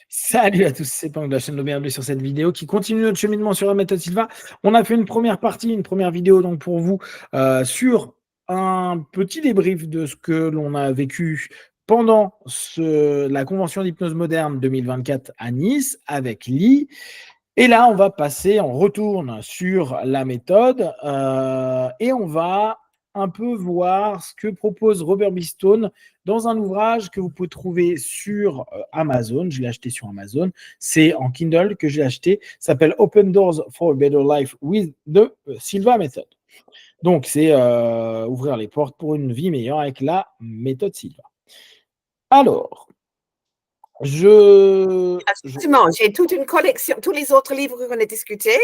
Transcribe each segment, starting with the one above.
Salut à tous, c'est Pang de la chaîne de Bienvenue sur cette vidéo qui continue notre cheminement sur la méthode Silva. On a fait une première partie, une première vidéo donc pour vous sur un petit débrief de ce que l'on a vécu pendant la convention d'hypnose moderne 2024 à Nice avec Lee. Et là, on retourne sur la méthode et on va un peu voir ce que propose Robert B. Stone dans un ouvrage que vous pouvez trouver sur Amazon. Je l'ai acheté sur Amazon. C'est en Kindle que j'ai acheté. Ça s'appelle Open Doors for a Better Life with the Silva Method. Donc, c'est ouvrir les portes pour une vie meilleure avec la méthode Silva. Alors, Absolument, j'ai toute une collection. Tous les autres livres qu'on a discutés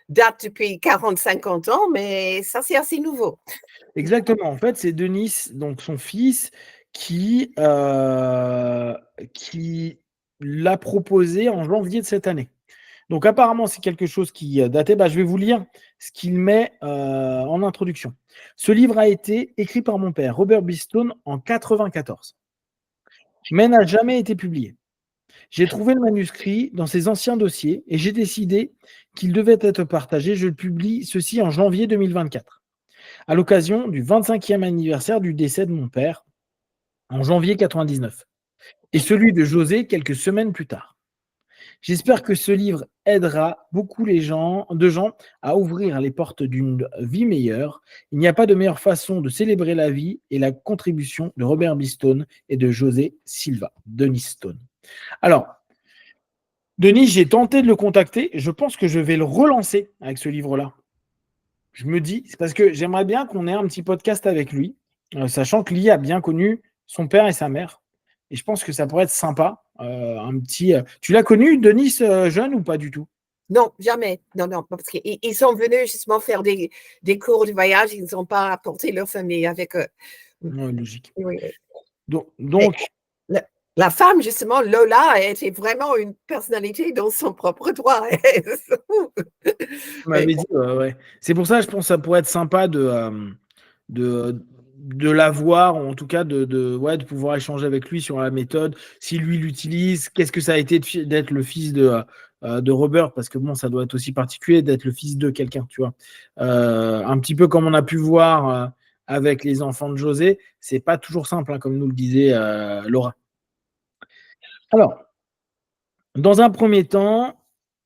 datent depuis 40-50 ans, mais ça, c'est assez nouveau. Exactement. En fait, c'est Denis, donc son fils, qui l'a proposé en janvier de cette année. Donc apparemment, c'est quelque chose qui datait. Je vais vous lire ce qu'il met en introduction. Ce livre a été écrit par mon père, Robert B. Stone, en 1994, mais n'a jamais été publié. J'ai trouvé le manuscrit dans ses anciens dossiers et j'ai décidé qu'il devait être partagé. Je publie ceci en janvier 2024, à l'occasion du 25e anniversaire du décès de mon père, en janvier 99, et celui de José quelques semaines plus tard. J'espère que ce livre aidera beaucoup de gens à ouvrir les portes d'une vie meilleure. Il n'y a pas de meilleure façon de célébrer la vie et la contribution de Robert B. Stone et de José Silva, Denis Stone. Alors, Denis, j'ai tenté de le contacter. Je pense que je vais le relancer avec ce livre-là. Je me dis, c'est parce que j'aimerais bien qu'on ait un petit podcast avec lui, sachant que Lee a bien connu son père et sa mère. Et je pense que ça pourrait être sympa. Tu l'as connu, Denis, jeune ou pas du tout? Non, jamais. Non, parce qu'ils sont venus justement faire des cours de voyage. Ils n'ont pas apporté leur famille avec eux. Ouais, logique. Oui. Donc la femme, justement, Lola, était vraiment une personnalité dans son propre droit. tu m'avais dit, ouais. C'est pour ça, je pense que ça pourrait être sympa de l'avoir, ou en tout cas de pouvoir échanger avec lui sur la méthode, si lui l'utilise, qu'est-ce que ça a été d'être le fils de Robert, parce que bon, ça doit être aussi particulier d'être le fils de quelqu'un, tu vois. Un petit peu comme on a pu voir avec les enfants de José, c'est pas toujours simple, hein, comme nous le disait Laura. Alors, dans un premier temps,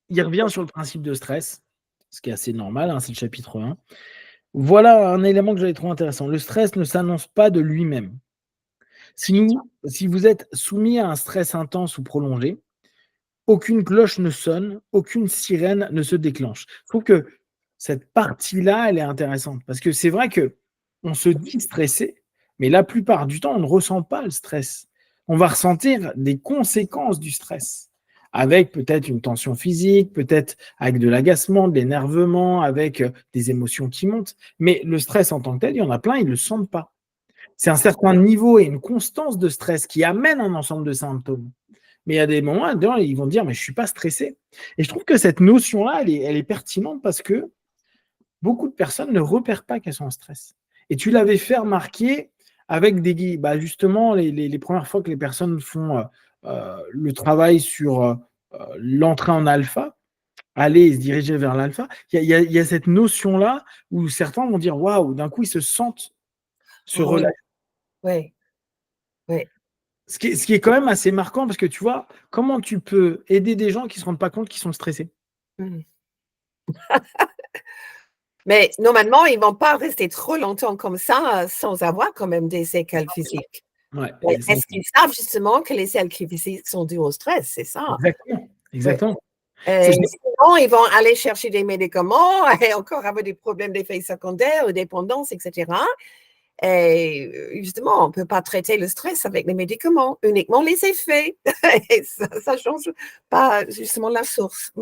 il revient sur le principe de stress, ce qui est assez normal, hein, c'est le chapitre 1. Voilà un élément que j'avais trouvé intéressant. Le stress ne s'annonce pas de lui-même. Si vous êtes soumis à un stress intense ou prolongé, aucune cloche ne sonne, aucune sirène ne se déclenche. Je trouve que cette partie-là, elle est intéressante parce que c'est vrai que on se dit stressé, mais la plupart du temps, on ne ressent pas le stress. On va ressentir des conséquences du stress, avec peut-être une tension physique, peut-être avec de l'agacement, de l'énervement, avec des émotions qui montent. Mais le stress en tant que tel, il y en a plein, ils ne le sentent pas. C'est un certain niveau et une constance de stress qui amène un ensemble de symptômes. Mais il y a des moments, ils vont dire, mais je ne suis pas stressé. Et je trouve que cette notion-là, elle est pertinente parce que beaucoup de personnes ne repèrent pas qu'elles sont en stress. Et tu l'avais fait remarquer avec justement les premières fois que les personnes font le travail sur l'entrée en alpha, aller et se diriger vers l'alpha. Il y a cette notion-là où certains vont dire, waouh, d'un coup, ils se sentent se relâcher. Oui. Ce qui est quand même assez marquant parce que tu vois, comment tu peux aider des gens qui ne se rendent pas compte qu'ils sont stressés? Mais normalement, ils ne vont pas rester trop longtemps comme ça sans avoir quand même des séquelles physiques. Ouais, Est-ce qu'ils savent justement que les séquelles physiques sont dues au stress? C'est ça. Exactement. Sinon, ils vont aller chercher des médicaments et encore avoir des problèmes d'effets secondaires, dépendance, etc. Et justement, on ne peut pas traiter le stress avec les médicaments, uniquement les effets. Et ça ne change pas justement la source.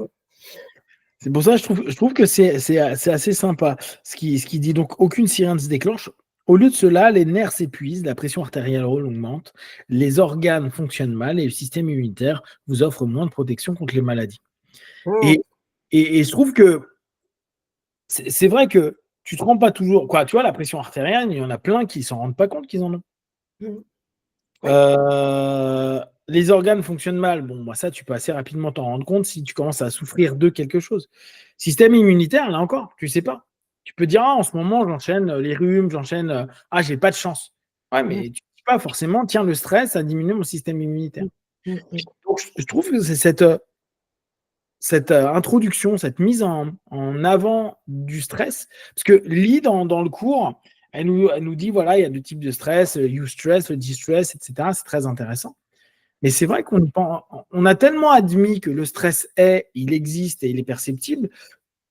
C'est pour ça que je trouve que c'est assez sympa. Ce qui dit donc aucune sirène ne se déclenche. Au lieu de cela, les nerfs s'épuisent, la pression artérielle augmente, les organes fonctionnent mal et le système immunitaire vous offre moins de protection contre les maladies. Et je trouve que c'est vrai que tu ne te rends pas toujours. Quoi, tu vois, la pression artérielle, il y en a plein qui ne s'en rendent pas compte qu'ils en ont. les organes fonctionnent mal. Bon, moi, ça, tu peux assez rapidement t'en rendre compte si tu commences à souffrir de quelque chose. Système immunitaire, là encore, tu sais pas. Tu peux dire, en ce moment, j'enchaîne les rhumes, j'ai pas de chance. Ouais, mais tu ne dis pas forcément, tiens, le stress a diminué mon système immunitaire. Donc, je trouve que c'est cette introduction, cette mise en avant du stress, parce que Lee, dans le cours, elle nous dit, voilà, il y a deux types de stress, eustress, distress, etc. C'est très intéressant. Mais c'est vrai qu'on a tellement admis que le stress il existe et il est perceptible,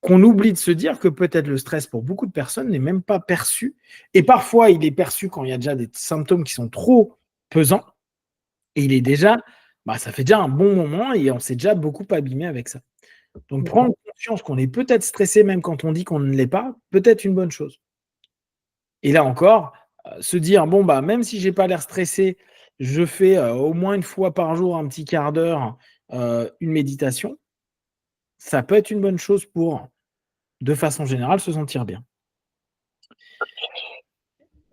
qu'on oublie de se dire que peut-être le stress pour beaucoup de personnes n'est même pas perçu. Et parfois, il est perçu quand il y a déjà des symptômes qui sont trop pesants. Et il est déjà, ça fait déjà un bon moment et on s'est déjà beaucoup abîmé avec ça. Donc, prendre conscience qu'on est peut-être stressé même quand on dit qu'on ne l'est pas, peut-être une bonne chose. Et là encore, se dire, même si je n'ai pas l'air stressé, je fais au moins une fois par jour un petit quart d'heure une méditation, ça peut être une bonne chose pour, de façon générale, se sentir bien.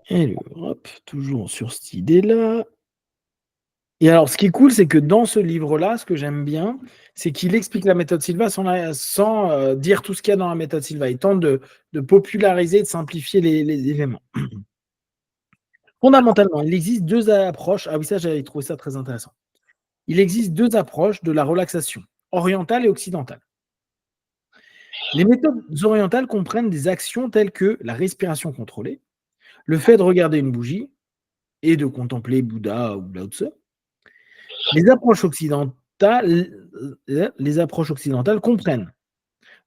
Et hop, toujours sur cette idée-là. Et alors, ce qui est cool, c'est que dans ce livre-là, ce que j'aime bien, c'est qu'il explique la méthode Silva sans dire tout ce qu'il y a dans la méthode Silva. Il tente de populariser, de simplifier les éléments. Fondamentalement, il existe deux approches. Ah oui, ça, j'avais trouvé ça très intéressant. Il existe deux approches de la relaxation, orientale et occidentale. Les méthodes orientales comprennent des actions telles que la respiration contrôlée, le fait de regarder une bougie et de contempler Bouddha ou Lao Tse. Les approches occidentales comprennent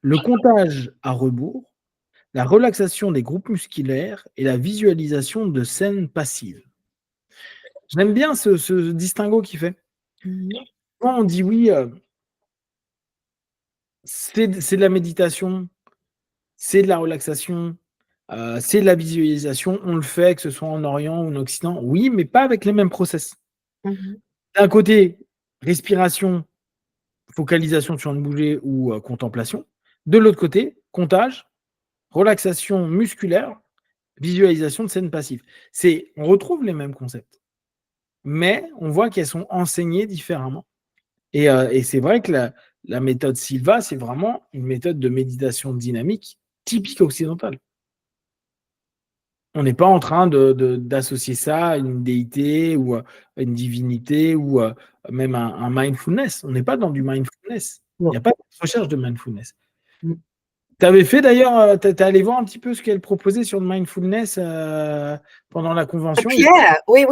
le comptage à rebours, la relaxation des groupes musculaires et la visualisation de scènes passives. J'aime bien ce distinguo qu'il fait. Quand on dit oui, c'est de la méditation, c'est de la relaxation, c'est de la visualisation, on le fait, que ce soit en Orient ou en Occident, oui, mais pas avec les mêmes process. D'un côté, respiration, focalisation sur une bougie ou contemplation. De l'autre côté, comptage, relaxation musculaire, visualisation de scènes passives. On retrouve les mêmes concepts, mais on voit qu'elles sont enseignées différemment. Et c'est vrai que la méthode Silva, c'est vraiment une méthode de méditation dynamique typique occidentale. On n'est pas en train d'associer ça à une déité ou à une divinité ou même un mindfulness. On n'est pas dans du mindfulness. Il n'y a pas de recherche de mindfulness. Tu avais fait d'ailleurs, tu es allé voir un petit peu ce qu'elle proposait sur le mindfulness pendant la convention. Pierre, oui,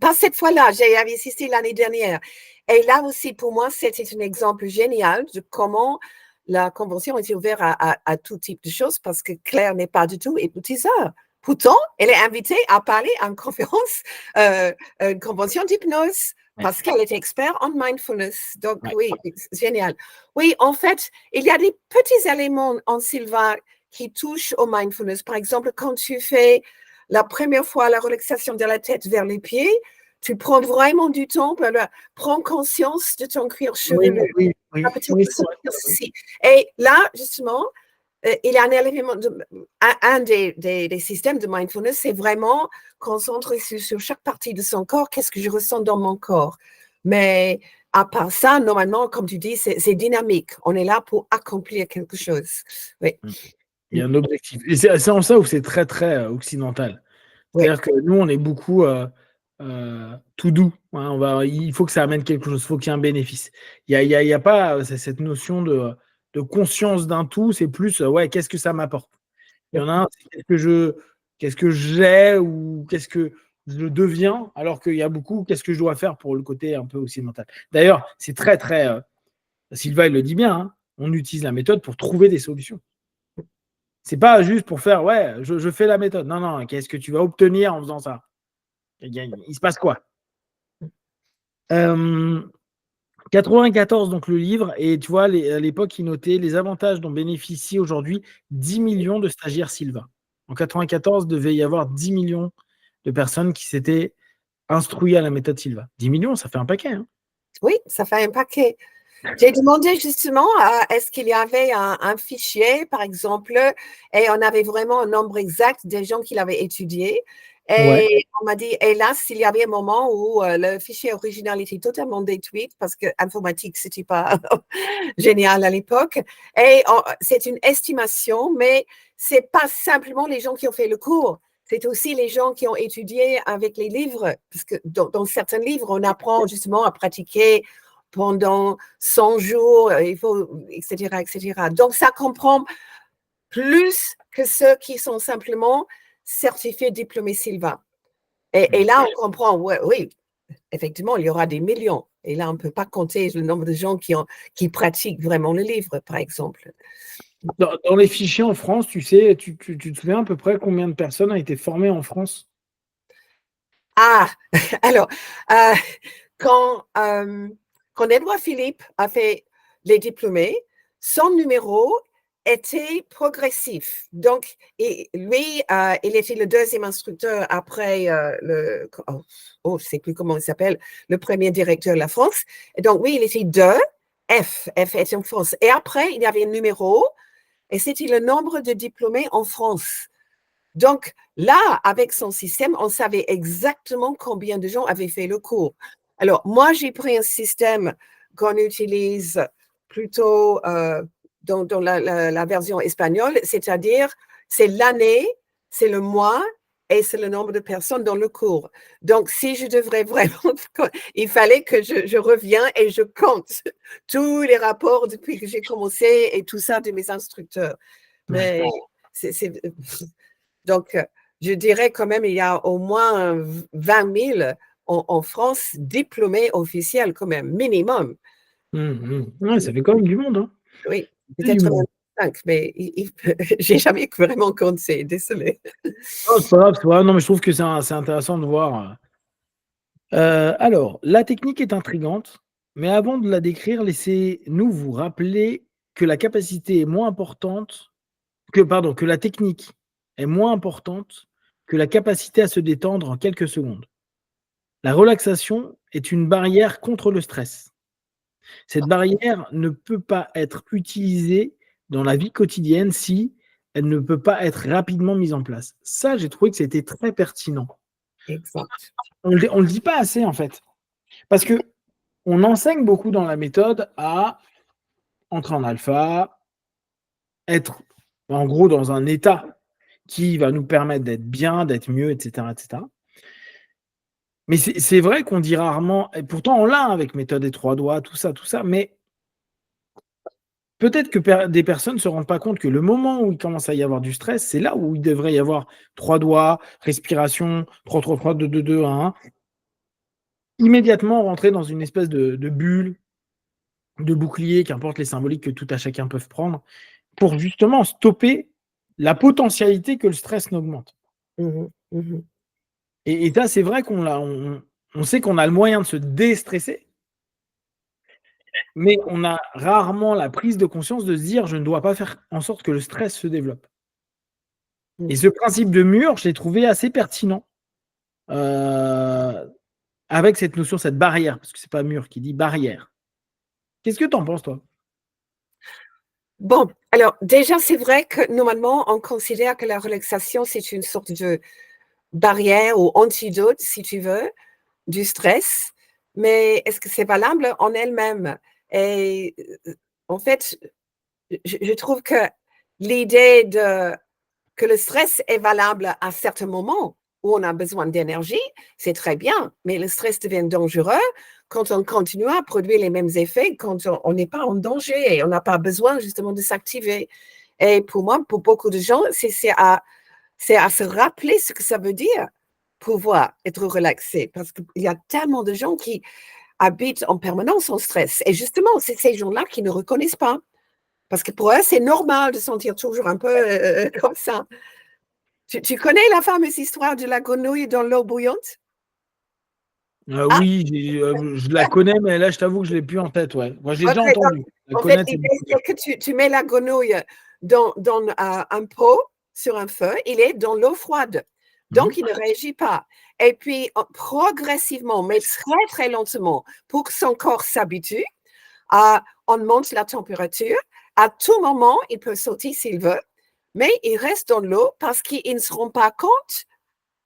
pas cette fois-là, j'y avais assisté l'année dernière. Et là aussi, pour moi, c'était un exemple génial de comment la convention était ouverte à tout type de choses parce que Claire n'est pas du tout hypnotiseur. Pourtant, elle est invitée à parler à une conférence, une convention d'hypnose, parce qu'elle est experte en mindfulness. Donc, oui, c'est génial. Oui, en fait, il y a des petits éléments en Silva qui touchent au mindfulness. Par exemple, quand tu fais la première fois la relaxation de la tête vers les pieds, tu prends vraiment du temps pour prendre conscience de ton cuir chevelu. Oui. Et là, justement, il y a un élément, un des systèmes de mindfulness, c'est vraiment concentrer sur chaque partie de son corps, qu'est-ce que je ressens dans mon corps. Mais à part ça, normalement, comme tu dis, c'est dynamique. On est là pour accomplir quelque chose. Oui. Il y a un objectif. Et c'est en ça où c'est très, très occidental. C'est-à-dire que nous, on est beaucoup tout doux. Hein, il faut que ça amène quelque chose, il faut qu'il y ait un bénéfice. Il n'y a pas cette notion de conscience d'un tout, c'est plus, qu'est-ce que ça m'apporte? Il y en a un, c'est qu'est-ce que j'ai ou qu'est-ce que je deviens, alors qu'il y a beaucoup, qu'est-ce que je dois faire pour le côté un peu occidental. D'ailleurs, c'est très, très... Silva, il le dit bien, hein, on utilise la méthode pour trouver des solutions. C'est pas juste pour faire, je fais la méthode. Non, qu'est-ce que tu vas obtenir en faisant ça? Il se passe quoi? 94, donc le livre, et tu vois, à l'époque, il notait les avantages dont bénéficient aujourd'hui 10 millions de stagiaires Silva. En 94, il devait y avoir 10 millions de personnes qui s'étaient instruites à la méthode Silva. 10 millions, ça fait un paquet. Hein. Oui, ça fait un paquet. J'ai demandé justement, est-ce qu'il y avait un fichier, par exemple, et on avait vraiment un nombre exact des gens qui l'avaient étudié. Ouais. Et on m'a dit, hélas, il y avait un moment où le fichier original était totalement détruit parce que l'informatique, ce n'était pas génial à l'époque. Et c'est une estimation, mais ce n'est pas simplement les gens qui ont fait le cours. C'est aussi les gens qui ont étudié avec les livres, parce que dans certains livres, on apprend justement à pratiquer pendant 100 jours, il faut, etc., etc. Donc, ça comprend plus que ceux qui sont simplement certifiés diplômés Silva. Et là, on comprend, ouais, oui, effectivement, il y aura des millions. Et là, on ne peut pas compter le nombre de gens qui pratiquent vraiment le livre, par exemple. Dans les fichiers en France, tu sais, tu te souviens à peu près combien de personnes ont été formées en France? Ah, alors, euh, quand, euh, quand Edouard Philippe a fait les diplômés, son numéro était progressif. Donc, lui, il était le deuxième instructeur après je ne sais plus comment il s'appelle, le premier directeur de la France. Et donc, oui, il était 2, F était en France. Et après, il y avait un numéro, et c'était le nombre de diplômés en France. Donc là, avec son système, on savait exactement combien de gens avaient fait le cours. Alors, moi, j'ai pris un système qu'on utilise plutôt dans la version espagnole, c'est-à-dire c'est l'année, c'est le mois et c'est le nombre de personnes dans le cours. Donc, si je devrais vraiment, il fallait que je revienne et je compte tous les rapports depuis que j'ai commencé et tout ça de mes instructeurs. Ouais. Mais donc, je dirais quand même, il y a au moins 20 000 en France diplômés officiels, quand même, minimum. Ouais, ça fait quand même du monde, hein. Oui, Ça fait du peut-être monde. 5, mais j'ai jamais vraiment compté, désolé. Non, c'est pas grave, c'est pas grave. Non, mais je trouve que c'est intéressant de voir. Alors, la technique est intrigante, mais avant de la décrire, laissez-nous vous rappeler que la capacité est moins importante que la technique est moins importante que la capacité à se détendre en quelques secondes. La relaxation est une barrière contre le stress. Cette barrière ne peut pas être utilisée dans la vie quotidienne si elle ne peut pas être rapidement mise en place. Ça, j'ai trouvé que c'était très pertinent. Exact. On le dit pas assez, en fait. Parce que on enseigne beaucoup dans la méthode à entrer en alpha, être en gros dans un état qui va nous permettre d'être bien, d'être mieux, etc., etc. Mais c'est vrai qu'on dit rarement, et pourtant on l'a avec méthode des 3 doigts, tout ça, mais peut-être que des personnes ne se rendent pas compte que le moment où il commence à y avoir du stress, c'est là où il devrait y avoir 3 doigts, respiration, 3, 3, 3, 2, 2, 2, 1, 1. Immédiatement rentrer dans une espèce de bulle, de bouclier, qu'importe les symboliques que tout à chacun peuvent prendre, pour justement stopper la potentialité que le stress n'augmente. Mhm, mhm. Et ça, c'est vrai on sait qu'on a le moyen de se déstresser, mais on a rarement la prise de conscience de se dire: «Je ne dois pas faire en sorte que le stress se développe». Et ce principe de mur, je l'ai trouvé assez pertinent, avec cette notion, cette barrière, parce que c'est pas mur qui dit barrière. Qu'est-ce que tu en penses, toi? Bon, alors déjà, c'est vrai que normalement, on considère que la relaxation, c'est une sorte de barrière ou antidote, si tu veux, du stress, mais est-ce que c'est valable en elle-même? Et en fait, je trouve que l'idée que le stress est valable à certains moments où on a besoin d'énergie, c'est très bien, mais le stress devient dangereux quand on continue à produire les mêmes effets, quand on n'est pas en danger et on n'a pas besoin justement de s'activer. Et pour moi, pour beaucoup de gens, c'est à se rappeler ce que ça veut dire pouvoir être relaxé, parce qu'il y a tellement de gens qui habitent en permanence en stress. Et justement, c'est ces gens-là qui ne reconnaissent pas. Parce que pour eux, c'est normal de se sentir toujours un peu comme ça. Tu connais la fameuse histoire de la grenouille dans l'eau bouillante? Ah, Oui, je la connais, mais là, je t'avoue que je l'ai plus en tête, ouais. Moi, je l'ai OK, déjà donc entendue. La en fait, connaître, c'est l'idée, beaucoup dire. c'est que tu mets la grenouille dans un pot sur un feu, il est dans l'eau froide. Mmh. Donc, il ne réagit pas. Et puis, progressivement, mais très, très lentement, pour que son corps s'habitue, on monte la température. À tout moment, il peut sauter s'il veut, mais il reste dans l'eau parce qu'ils ne se rendent pas compte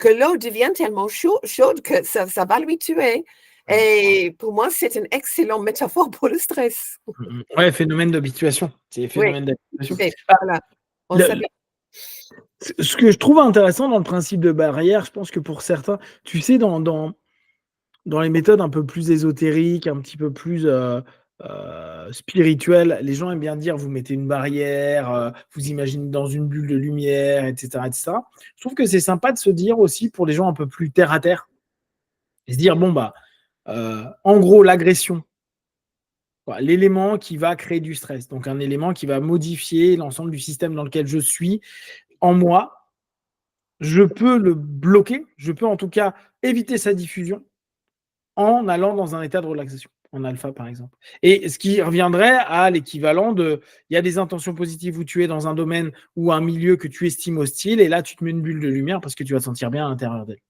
que l'eau devient tellement chaude que ça va lui tuer. Et pour moi, c'est une excellente métaphore pour le stress. Ouais, phénomène d'habituation. C'est Oui, phénomène d'habituation. voilà. Ce que je trouve intéressant dans le principe de barrière, je pense que pour certains, tu sais, dans les méthodes un peu plus ésotériques, un petit peu plus spirituelles, les gens aiment bien dire vous mettez une barrière, vous imaginez dans une bulle de lumière, etc., etc. Je trouve que c'est sympa de se dire aussi pour les gens un peu plus terre à terre, et se dire bon bah en gros l'agression, l'élément qui va créer du stress, donc un élément qui va modifier l'ensemble du système dans lequel je suis en moi, je peux le bloquer, je peux en tout cas éviter sa diffusion en allant dans un état de relaxation, en alpha par exemple. Et ce qui reviendrait à l'équivalent de, il y a des intentions positives où tu es dans un domaine ou un milieu que tu estimes hostile, et là tu te mets une bulle de lumière parce que tu vas te sentir bien à l'intérieur d'elle.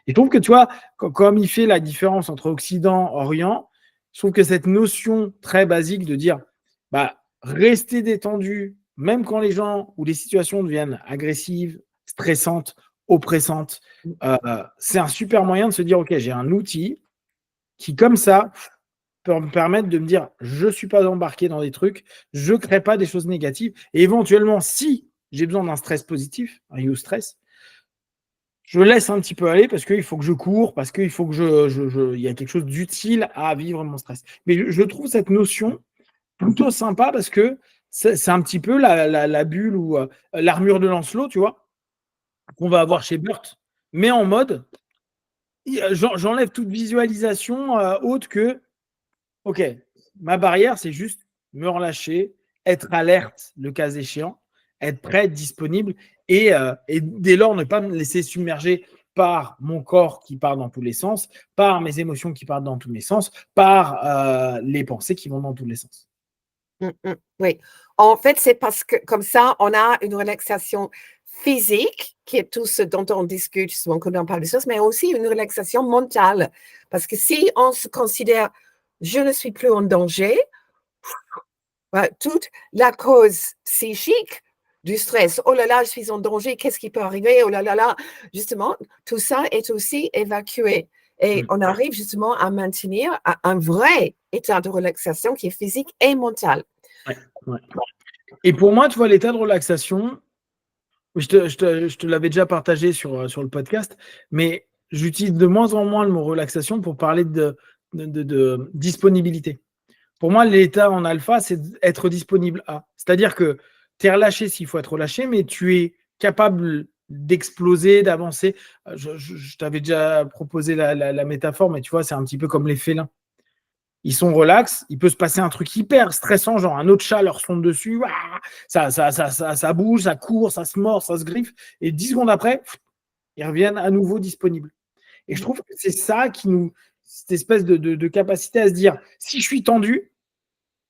Et je trouve que tu vois, comme il fait la différence entre Occident, Orient, je trouve que cette notion très basique de dire, bah, rester détendu, même quand les gens ou les situations deviennent agressives, stressantes, oppressantes, c'est un super moyen de se dire, ok, j'ai un outil qui, comme ça, peut me permettre de me dire, je ne suis pas embarqué dans des trucs, je ne crée pas des choses négatives, et éventuellement, si j'ai besoin d'un stress positif, un eustress, je laisse un petit peu aller parce qu'il faut que je cours, parce qu'il faut que il y a quelque chose d'utile à vivre mon stress. Mais je trouve cette notion plutôt sympa parce que c'est un petit peu la bulle ou l'armure de Lancelot, tu vois, qu'on va avoir chez Burt, mais en mode, j'enlève toute visualisation autre que, ok, ma barrière, c'est juste me relâcher, être alerte le cas échéant, être prêt, être disponible et dès lors ne pas me laisser submerger par mon corps qui part dans tous les sens, par mes émotions qui partent dans tous les sens, par les pensées qui vont dans tous les sens. Oui. En fait, c'est parce que comme ça, on a une relaxation physique, qui est tout ce dont on discute souvent quand on parle des choses, mais aussi une relaxation mentale. Parce que si on se considère, je ne suis plus en danger, toute la cause psychique du stress, oh là là, je suis en danger, qu'est-ce qui peut arriver, oh là là là, justement, tout ça est aussi évacué. Et on arrive justement à maintenir un vrai état de relaxation qui est physique et mental. Ouais, ouais. Et pour moi, tu vois, l'état de relaxation, je te l'avais déjà partagé sur le podcast, mais j'utilise de moins en moins le mot relaxation pour parler de disponibilité. Pour moi, l'état en alpha, c'est être disponible à. C'est-à-dire que tu es relâché s'il faut être relâché, mais tu es capable d'exploser, d'avancer. Je t'avais déjà proposé la métaphore, mais tu vois, c'est un petit peu comme les félins. Ils sont relax, il peut se passer un truc hyper stressant, genre un autre chat leur fonde dessus, ça bouge, ça court, ça se mord, ça se griffe, et 10 secondes après, ils reviennent à nouveau disponibles. Et je trouve que c'est ça qui nous, cette espèce de capacité à se dire, si je suis tendu,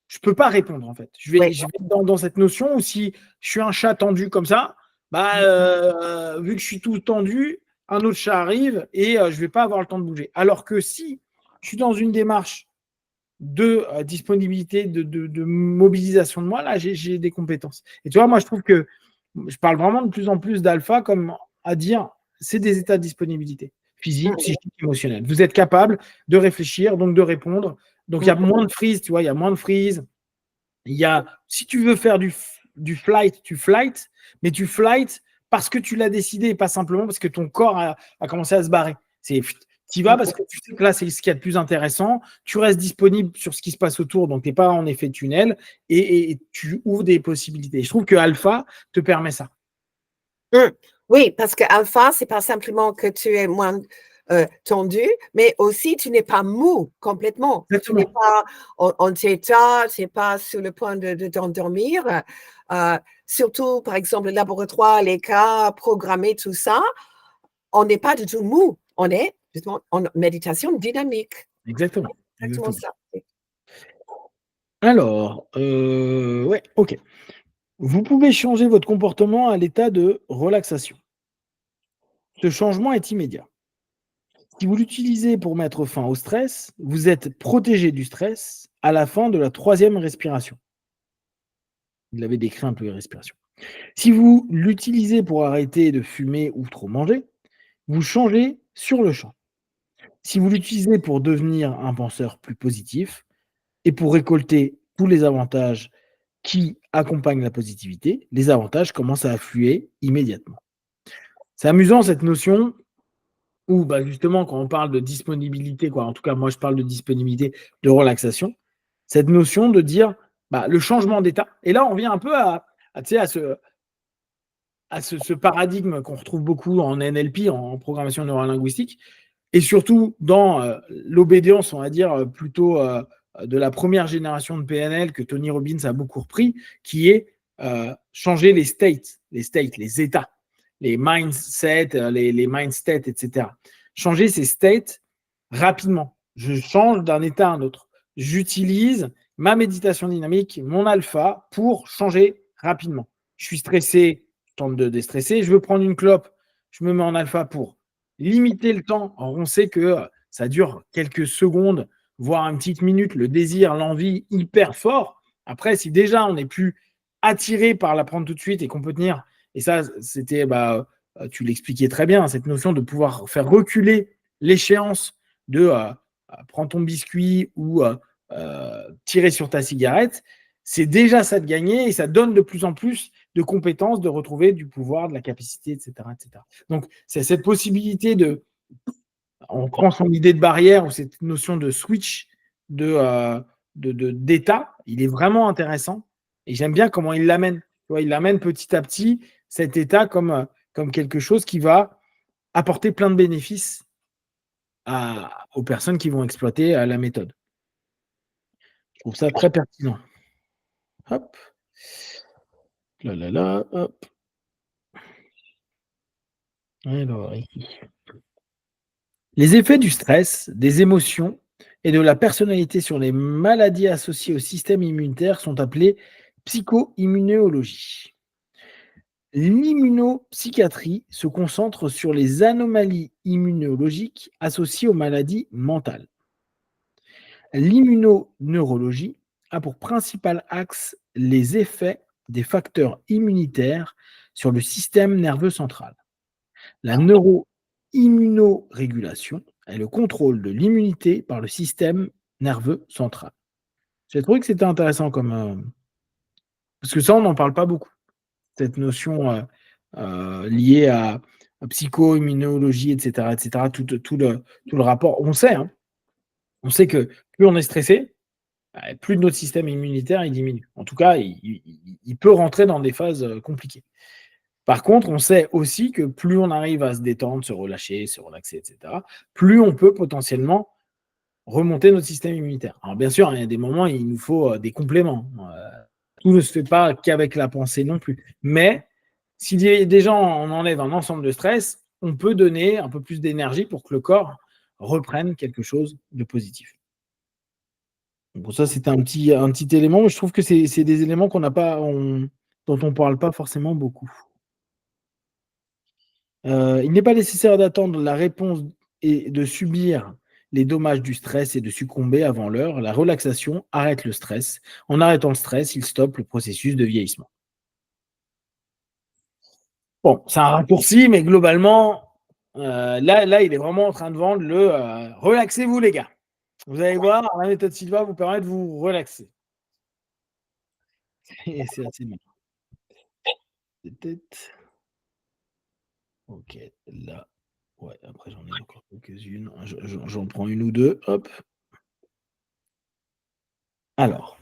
je ne peux pas répondre en fait. Je vais dans cette notion où si je suis un chat tendu comme ça, vu que je suis tout tendu, un autre chat arrive et je ne vais pas avoir le temps de bouger. Alors que si je suis dans une démarche de disponibilité, de mobilisation de moi, là, j'ai des compétences. Et tu vois, moi, je trouve que je parle vraiment de plus en plus d'alpha comme à dire, c'est des états de disponibilité physique, psychique, émotionnelle. Vous êtes capable de réfléchir, donc de répondre. Donc, il y a moins de freeze, tu vois, il y a moins de freeze. Il y a, si tu veux faire du flight, tu flight, mais tu flight parce que tu l'as décidé et pas simplement parce que ton corps a commencé à se barrer. Tu y vas parce que tu sais que là, c'est ce qu'il y a de plus intéressant. Tu restes disponible sur ce qui se passe autour, donc tu n'es pas en effet tunnel et tu ouvres des possibilités. Je trouve que Alpha te permet ça. Oui, parce que Alpha, ce n'est pas simplement que tu es moins tendu, mais aussi tu n'es pas mou complètement. Exactement. Tu n'es pas en état, tu n'es pas sur le point de t'endormir. Surtout, par exemple, le laboratoire, les cas programmés, tout ça, on n'est pas du tout mou. On est justement en méditation dynamique. Exactement. Exactement ça. Alors, ouais, ok. Vous pouvez changer votre comportement à l'état de relaxation. Ce changement est immédiat. Si vous l'utilisez pour mettre fin au stress, vous êtes protégé du stress à la fin de la 3e respiration. Vous l'avez décrit un peu, les respirations. Si vous l'utilisez pour arrêter de fumer ou trop manger, vous changez sur le champ. Si vous l'utilisez pour devenir un penseur plus positif et pour récolter tous les avantages qui accompagnent la positivité, les avantages commencent à affluer immédiatement. C'est amusant cette notion où bah, justement quand on parle de disponibilité, en tout cas moi je parle de disponibilité, de relaxation, cette notion de dire bah, le changement d'état, et là on vient un peu à ce paradigme qu'on retrouve beaucoup en NLP, en programmation neurolinguistique, et surtout dans l'obédience, on va dire, plutôt de la première génération de PNL que Tony Robbins a beaucoup repris, qui est changer les states, les états, les mindsets, les mindstates, etc. Changer ces states rapidement. Je change d'un état à un autre. J'utilise ma méditation dynamique, mon alpha, pour changer rapidement. Je suis stressé, je tente de déstresser. Je veux prendre une clope, je me mets en alpha pour limiter le temps. Alors, on sait que ça dure quelques secondes, voire une petite minute, le désir, l'envie hyper fort. Après, si déjà on n'est plus attiré par la prendre tout de suite et qu'on peut tenir, et ça, c'était, tu l'expliquais très bien, cette notion de pouvoir faire reculer l'échéance de prendre ton biscuit ou tirer sur ta cigarette, c'est déjà ça de gagner et ça donne de plus en plus de compétences, de retrouver du pouvoir, de la capacité, etc. etc. Donc, c'est cette possibilité de, on prend son idée de barrière ou cette notion de switch d'état, il est vraiment intéressant et j'aime bien comment il l'amène. Il l'amène petit à petit cet état comme quelque chose qui va apporter plein de bénéfices aux personnes qui vont exploiter la méthode. Je trouve ça très pertinent. Hop. Là, hop. Alors, ici. Les effets du stress, des émotions et de la personnalité sur les maladies associées au système immunitaire sont appelés psycho-immunologie. L'immunopsychiatrie se concentre sur les anomalies immunologiques associées aux maladies mentales. L'immunoneurologie a pour principal axe les effets des facteurs immunitaires sur le système nerveux central. La neuroimmunorégulation est le contrôle de l'immunité par le système nerveux central. J'ai trouvé que c'était intéressant parce que ça, on n'en parle pas beaucoup. Cette notion liée à psycho-immunologie, etc., tout le rapport. On sait que plus on est stressé, plus notre système immunitaire il diminue. En tout cas, il peut rentrer dans des phases compliquées. Par contre, on sait aussi que plus on arrive à se détendre, se relâcher, se relaxer, etc., plus on peut potentiellement remonter notre système immunitaire. Alors bien sûr, il y a des moments, il nous faut des compléments. Tout ne se fait pas qu'avec la pensée non plus. Mais si déjà on enlève un ensemble de stress, on peut donner un peu plus d'énergie pour que le corps reprenne quelque chose de positif. Bon, ça, c'était un petit élément, mais je trouve que c'est des éléments dont on ne parle pas forcément beaucoup. Il n'est pas nécessaire d'attendre la réponse et de subir les dommages du stress et de succomber avant l'heure. La relaxation arrête le stress. En arrêtant le stress, il stoppe le processus de vieillissement. Bon, c'est un raccourci, mais globalement, là, il est vraiment en train de vendre le relaxez-vous, les gars. Vous allez voir, la méthode Silva vous permet de vous relaxer. Et c'est assez marrant. Peut-être. Ok, là. Ouais, après j'en ai encore quelques-unes. J'en prends une ou deux. Hop. Alors.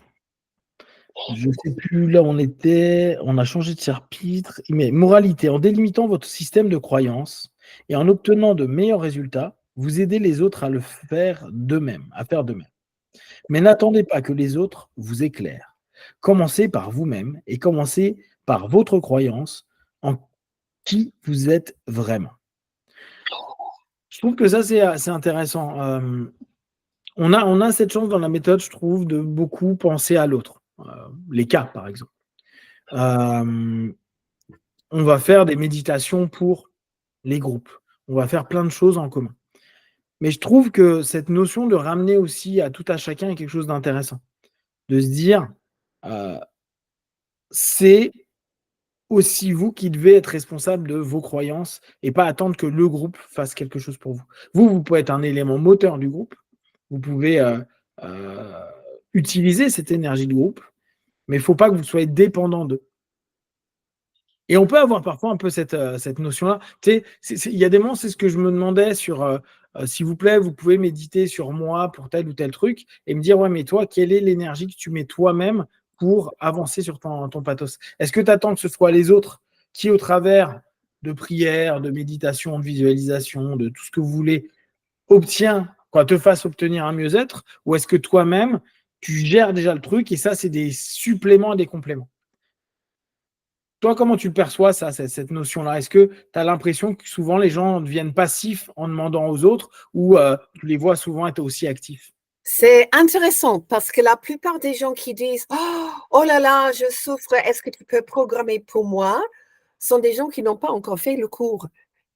Je ne sais plus là où on était. On a changé de chapitre. Mais moralité, en délimitant votre système de croyances et en obtenant de meilleurs résultats, vous aidez les autres à le faire d'eux-mêmes, à faire d'eux-mêmes. Mais n'attendez pas que les autres vous éclairent. Commencez par vous-même et commencez par votre croyance en qui vous êtes vraiment. Je trouve que ça, c'est intéressant. On a cette chance dans la méthode, je trouve, de beaucoup penser à l'autre. Les cas, par exemple. On va faire des méditations pour les groupes. On va faire plein de choses en commun. Mais je trouve que cette notion de ramener aussi à tout à chacun est quelque chose d'intéressant. De se dire, c'est aussi vous qui devez être responsable de vos croyances et pas attendre que le groupe fasse quelque chose pour vous. Vous pouvez être un élément moteur du groupe, vous pouvez utiliser cette énergie de groupe, mais il ne faut pas que vous soyez dépendant d'eux. Et on peut avoir parfois un peu cette notion-là. Tu sais, il y a des moments, c'est ce que je me demandais sur s'il vous plaît, vous pouvez méditer sur moi pour tel ou tel truc et me dire, ouais, mais toi, quelle est l'énergie que tu mets toi-même pour avancer sur ton pathos? Est-ce que tu attends que ce soit les autres qui, au travers de prières, de méditation, de visualisation, de tout ce que vous voulez, te fassent obtenir un mieux-être? Ou est-ce que toi-même, tu gères déjà le truc et ça, c'est des suppléments et des compléments? Toi, comment tu perçois ça, cette notion-là? Est-ce que tu as l'impression que souvent les gens deviennent passifs en demandant aux autres ou tu les vois souvent être aussi actifs? C'est intéressant parce que la plupart des gens qui disent oh là là, je souffre, est-ce que tu peux programmer pour moi? Sont des gens qui n'ont pas encore fait le cours.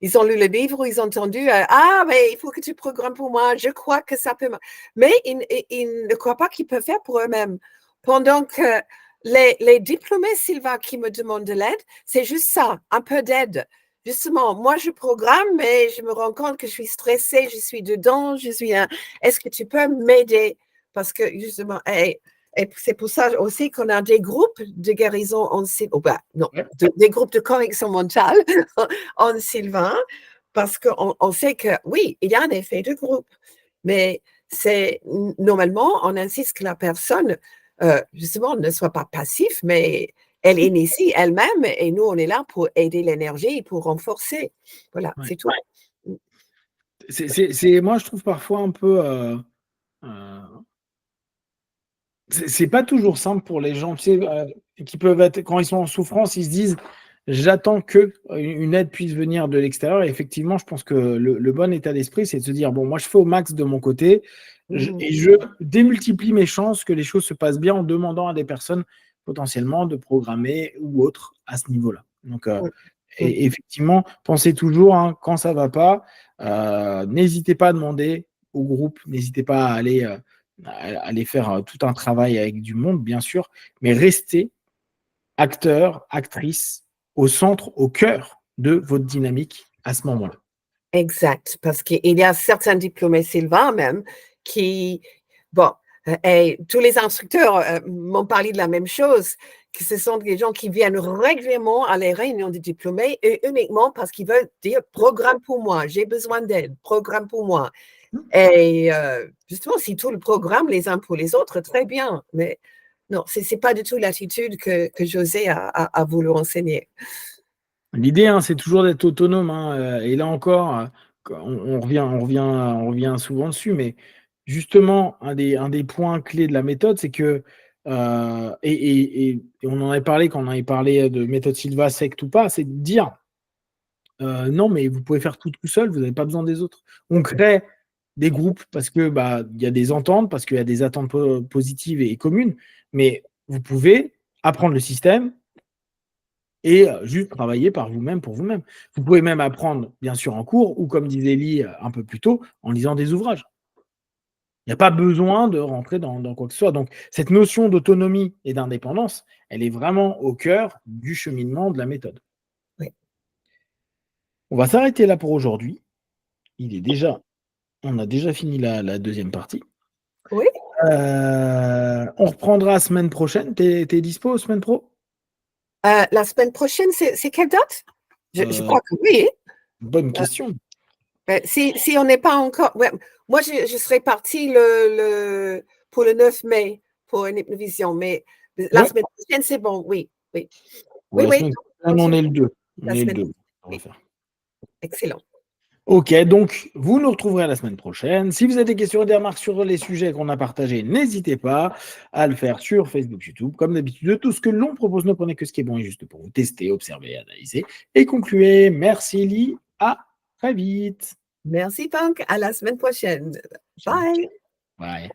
Ils ont lu le livre ou ils ont entendu ah, mais il faut que tu programmes pour moi, je crois que ça peut. Mais ils ne croient pas qu'ils peuvent faire pour eux-mêmes. Pendant que les diplômés, Sylvain, qui me demandent de l'aide, c'est juste ça, un peu d'aide. Justement, moi, je programme, mais je me rends compte que je suis stressée, je suis dedans, est-ce que tu peux m'aider? Parce que justement, et c'est pour ça aussi qu'on a des groupes de guérison en des groupes de correction mentale en Sylvain, parce qu'on sait que oui, il y a un effet de groupe, mais c'est normalement, on insiste que la personne, justement, ne soit pas passif, mais elle initie elle-même et nous, on est là pour aider l'énergie, pour renforcer. Voilà, Ouais. c'est tout. Moi, je trouve parfois un peu. C'est pas toujours simple pour les gens, tu sais, qui peuvent être, quand ils sont en souffrance, ils se disent j'attends que une aide puisse venir de l'extérieur. Et effectivement, je pense que le bon état d'esprit, c'est de se dire bon, moi, je fais au max de mon côté et je démultiplie mes chances que les choses se passent bien en demandant à des personnes potentiellement de programmer ou autres à ce niveau-là. Donc, et effectivement, pensez toujours, hein, quand ça va pas, n'hésitez pas à demander au groupe, n'hésitez pas à aller faire tout un travail avec du monde, bien sûr, mais restez acteur, actrice au centre, au cœur de votre dynamique à ce moment-là. Exact, parce qu'il y a certains diplômés Sylvain même qui, bon, et tous les instructeurs m'ont parlé de la même chose, que ce sont des gens qui viennent régulièrement à les réunions des diplômés et uniquement parce qu'ils veulent dire programme pour moi, j'ai besoin d'aide, programme pour moi. Et justement, si tout le programme les uns pour les autres, très bien, mais non, ce n'est pas du tout l'attitude que José a voulu enseigner. L'idée, hein, c'est toujours d'être autonome, hein, et là encore, on revient souvent dessus, mais justement, un des points clés de la méthode, c'est que, et on en avait parlé quand on avait parlé de méthode Silva, secte ou pas, c'est de dire, non, mais vous pouvez faire tout seul, vous n'avez pas besoin des autres. On crée des groupes parce que il y a des ententes, parce qu'il y a des attentes positives et communes, mais vous pouvez apprendre le système et juste travailler par vous-même pour vous-même. Vous pouvez même apprendre, bien sûr, en cours ou, comme disait Lee un peu plus tôt, en lisant des ouvrages. Il n'y a pas besoin de rentrer dans quoi que ce soit. Donc, cette notion d'autonomie et d'indépendance, elle est vraiment au cœur du cheminement de la méthode. Oui. On va s'arrêter là pour aujourd'hui. On a déjà fini la deuxième partie. Oui. On reprendra semaine prochaine. T'es dispo semaine pro? La semaine prochaine, c'est quelle date? Je crois que oui. Bonne question. Si on n'est pas encore. Ouais, moi, je serai partie pour le 9 mai pour une hypnovision, mais la semaine prochaine, c'est bon, oui. Oui, Ouais, oui. la semaine prochaine, on est le 2. La semaine. Oui. Excellent. Ok, donc vous nous retrouverez la semaine prochaine. Si vous avez des questions et des remarques sur les sujets qu'on a partagés, n'hésitez pas à le faire sur Facebook, YouTube. Comme d'habitude, tout ce que l'on propose, ne prenez que ce qui est bon et juste pour vous tester, observer, analyser et concluer. Merci Lee, à très vite. Merci, Punk. À la semaine prochaine. Bye. Bye.